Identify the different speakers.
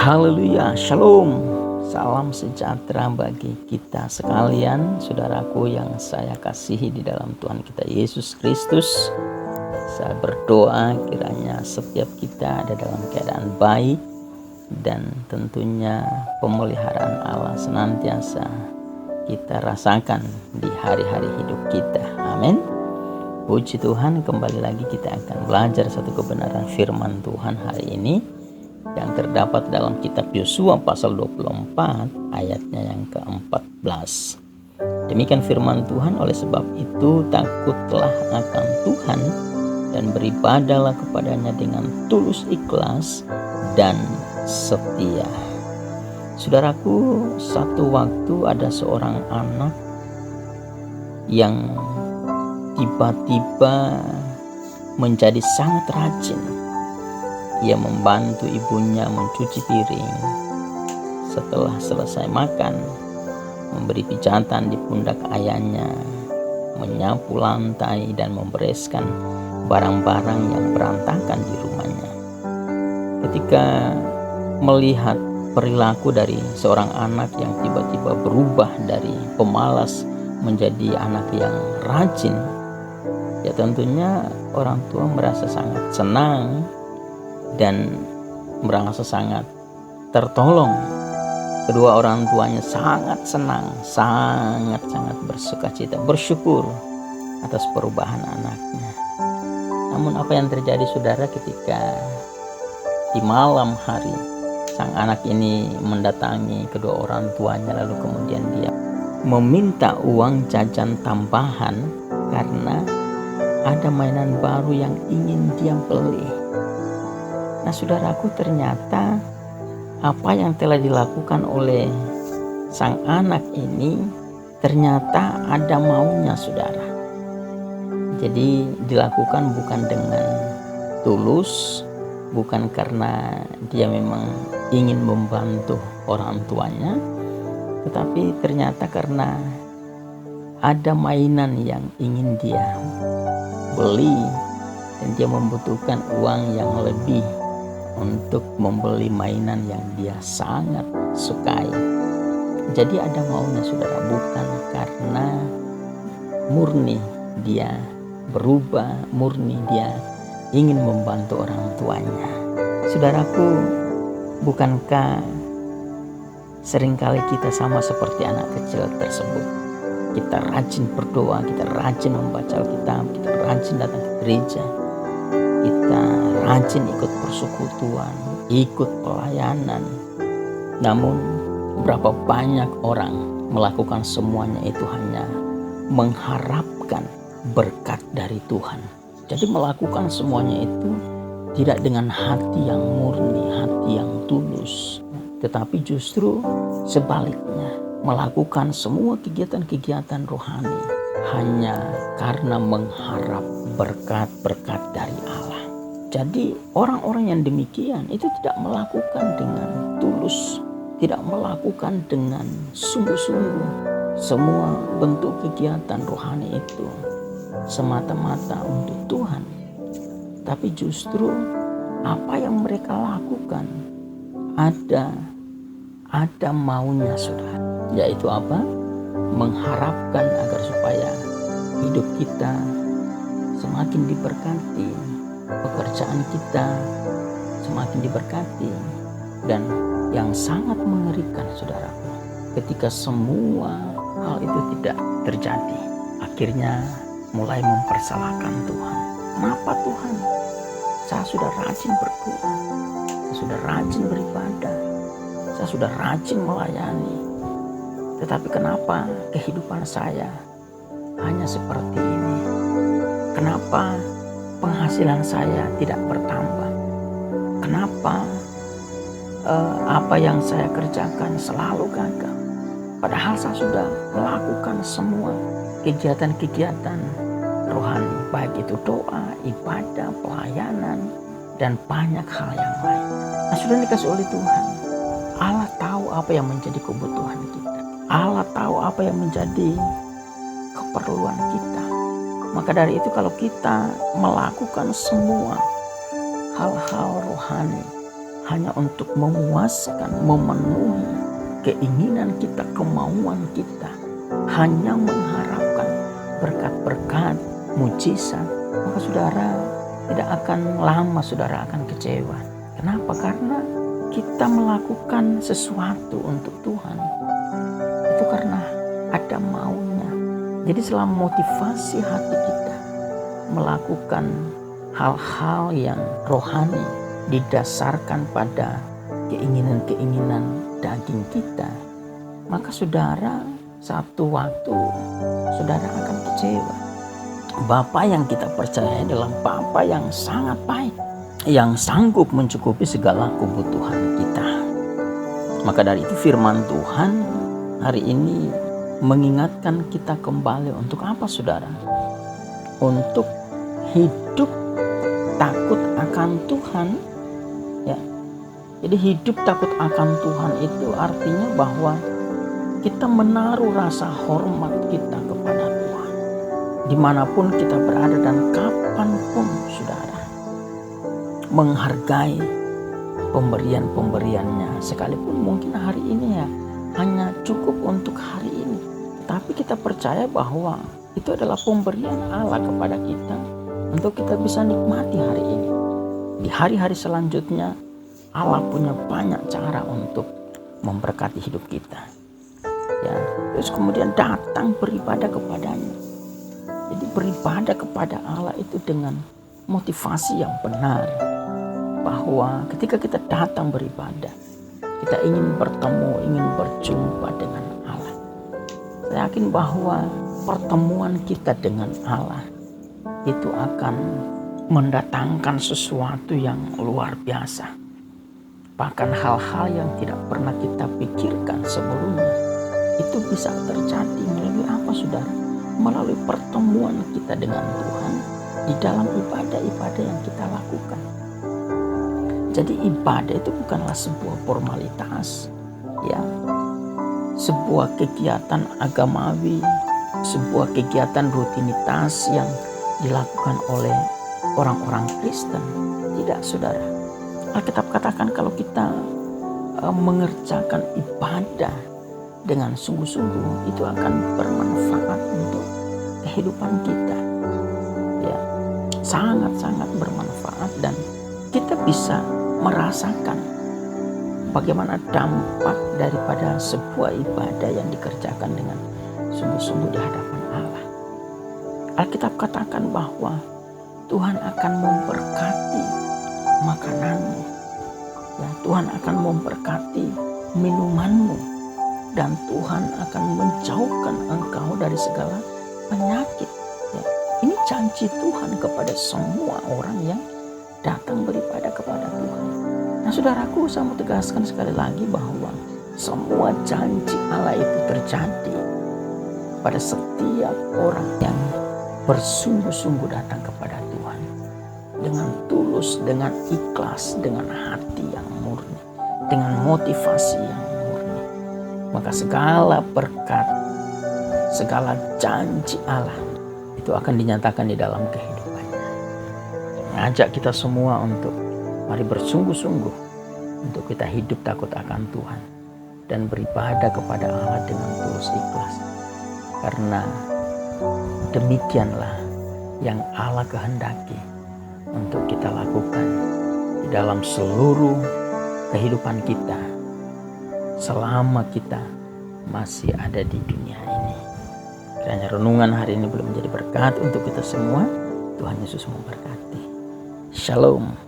Speaker 1: Haleluya, shalom, salam sejahtera bagi kita sekalian, saudaraku yang saya kasihi di dalam Tuhan kita Yesus Kristus. Saya berdoa kiranya setiap kita ada dalam keadaan baik dan tentunya pemeliharaan Allah senantiasa kita rasakan di hari-hari hidup kita. Amin. Puji Tuhan, kembali lagi kita akan belajar satu kebenaran firman Tuhan hari ini yang terdapat dalam kitab Yosua pasal 24 ayatnya yang ke-14. Demikian firman Tuhan, oleh sebab itu takutlah akan Tuhan dan beribadahlah kepadanya dengan tulus ikhlas dan setia. Saudaraku, satu waktu ada seorang anak yang tiba-tiba menjadi sangat rajin. Ia membantu ibunya mencuci piring. Setelah selesai makan, memberi pijatan di pundak ayahnya, menyapu lantai dan membereskan barang-barang yang berantakan di rumahnya. Ketika melihat perilaku dari seorang anak yang tiba-tiba berubah dari pemalas menjadi anak yang rajin, ya tentunya orang tua merasa sangat senang dan merasa sangat tertolong. Kedua orang tuanya sangat senang, sangat bersukacita, bersyukur atas perubahan anaknya. Namun apa yang terjadi, saudara, ketika di malam hari sang anak ini mendatangi kedua orang tuanya, lalu kemudian dia meminta uang jajan tambahan karena ada mainan baru yang ingin dia beli. Nah, saudaraku, ternyata apa yang telah dilakukan oleh sang anak ini ternyata ada maunya, saudara. Jadi dilakukan bukan dengan tulus, bukan karena dia memang ingin membantu orang tuanya, tetapi ternyata karena ada mainan yang ingin dia beli dan dia membutuhkan uang yang lebih untuk membeli mainan yang dia sangat sukai. Jadi ada maunya, saudara, bukan karena murni dia berubah, murni dia ingin membantu orang tuanya. Saudaraku, bukankah seringkali kita sama seperti anak kecil tersebut? Kita rajin berdoa, kita rajin membaca Alkitab, kita rajin datang ke gereja, kita rajin ikut persekutuan, ikut pelayanan. Namun berapa banyak orang melakukan semuanya itu hanya mengharapkan berkat dari Tuhan. Jadi melakukan semuanya itu tidak dengan hati yang murni, hati yang tulus, tetapi justru sebaliknya, melakukan semua kegiatan-kegiatan rohani hanya karena mengharap berkat-berkat dari Allah. Jadi orang-orang yang demikian itu tidak melakukan dengan tulus, tidak melakukan dengan sungguh-sungguh semua bentuk kegiatan rohani itu semata-mata untuk Tuhan. Tapi justru apa yang mereka lakukan ada maunya, saudara. Yaitu apa? Mengharapkan agar supaya hidup kita semakin diberkati, pekerjaan kita semakin diberkati. Dan yang sangat mengerikan, saudaraku, ketika semua hal itu tidak terjadi, akhirnya mulai mempersalahkan Tuhan. Kenapa Tuhan? Saya sudah rajin berdoa, saya sudah rajin beribadah, saya sudah rajin melayani, tetapi kenapa kehidupan saya hanya seperti ini? Kenapa penghasilan saya tidak bertambah? Kenapa apa yang saya kerjakan selalu gagal? Padahal saya sudah melakukan semua kegiatan-kegiatan rohani, baik itu doa, ibadah, pelayanan, dan banyak hal yang lain. Nah, sudah dikasih oleh Tuhan. Allah tahu apa yang menjadi kebutuhan kita. Allah tahu apa yang menjadi keperluan kita. Maka dari itu kalau kita melakukan semua hal-hal rohani hanya untuk memuaskan, memenuhi keinginan kita, kemauan kita, hanya mengharapkan berkat-berkat, mujizat, maka saudara tidak akan lama saudara akan kecewa. Kenapa? Karena kita melakukan sesuatu untuk Tuhan itu karena ada maunya. Jadi selama motivasi hati kita melakukan hal-hal yang rohani didasarkan pada keinginan-keinginan daging kita, maka saudara satu waktu saudara akan kecewa. Bapa yang kita percaya adalah Bapa yang sangat baik, yang sanggup mencukupi segala kebutuhan kita. Maka dari itu firman Tuhan hari ini mengingatkan kita kembali untuk apa saudara? Untuk hidup takut akan Tuhan. Ya. Jadi hidup takut akan Tuhan itu artinya bahwa kita menaruh rasa hormat kita kepada Tuhan. Dimanapun kita berada dan kapanpun saudara. Menghargai pemberian-pemberiannya. Sekalipun mungkin hari ini ya hanya cukup untuk hari ini. Tapi kita percaya bahwa itu adalah pemberian Allah kepada kita untuk kita bisa nikmati hari ini. Di hari-hari selanjutnya Allah punya banyak cara untuk memberkati hidup kita. Ya, terus kemudian datang beribadah kepadanya. Jadi beribadah kepada Allah itu dengan motivasi yang benar. Bahwa ketika kita datang beribadah, kita ingin bertemu, ingin berjumpa dengan Allah. Saya yakin bahwa pertemuan kita dengan Allah itu akan mendatangkan sesuatu yang luar biasa. Bahkan hal-hal yang tidak pernah kita pikirkan sebelumnya itu bisa terjadi melalui apa saudara? Melalui pertemuan kita dengan Tuhan di dalam ibadah-ibadah yang kita lakukan. Jadi ibadah itu bukanlah sebuah formalitas, ya, sebuah kegiatan agamawi, sebuah kegiatan rutinitas yang dilakukan oleh orang-orang Kristen. Tidak saudara. Alkitab katakan kalau kita mengerjakan ibadah dengan sungguh-sungguh itu akan bermanfaat untuk kehidupan kita. Ya, sangat-sangat bermanfaat dan kita bisa merasakan bagaimana dampak daripada sebuah ibadah yang dikerjakan dengan sungguh-sungguh di hadapan Allah. Alkitab katakan bahwa Tuhan akan memberkati makananmu, ya, Tuhan akan memberkati minumanmu, dan Tuhan akan menjauhkan engkau dari segala penyakit. Ya, ini janji Tuhan kepada semua orang yang datang beribadah kepada Tuhan. Nah saudaraku, saya mau tegaskan sekali lagi bahwa semua janji Allah itu terjadi pada setiap orang yang bersungguh-sungguh datang kepada Tuhan dengan tulus, dengan ikhlas, dengan hati yang murni, dengan motivasi yang murni. Maka segala berkat, segala janji Allah itu akan dinyatakan di dalam kehidupannya. Mengajak kita semua untuk mari bersungguh-sungguh untuk kita hidup takut akan Tuhan dan beribadah kepada Allah dengan tulus ikhlas. Karena demikianlah yang Allah kehendaki untuk kita lakukan di dalam seluruh kehidupan kita selama kita masih ada di dunia ini. Kiranya renungan hari ini boleh menjadi berkat untuk kita semua. Tuhan Yesus memberkati. Shalom.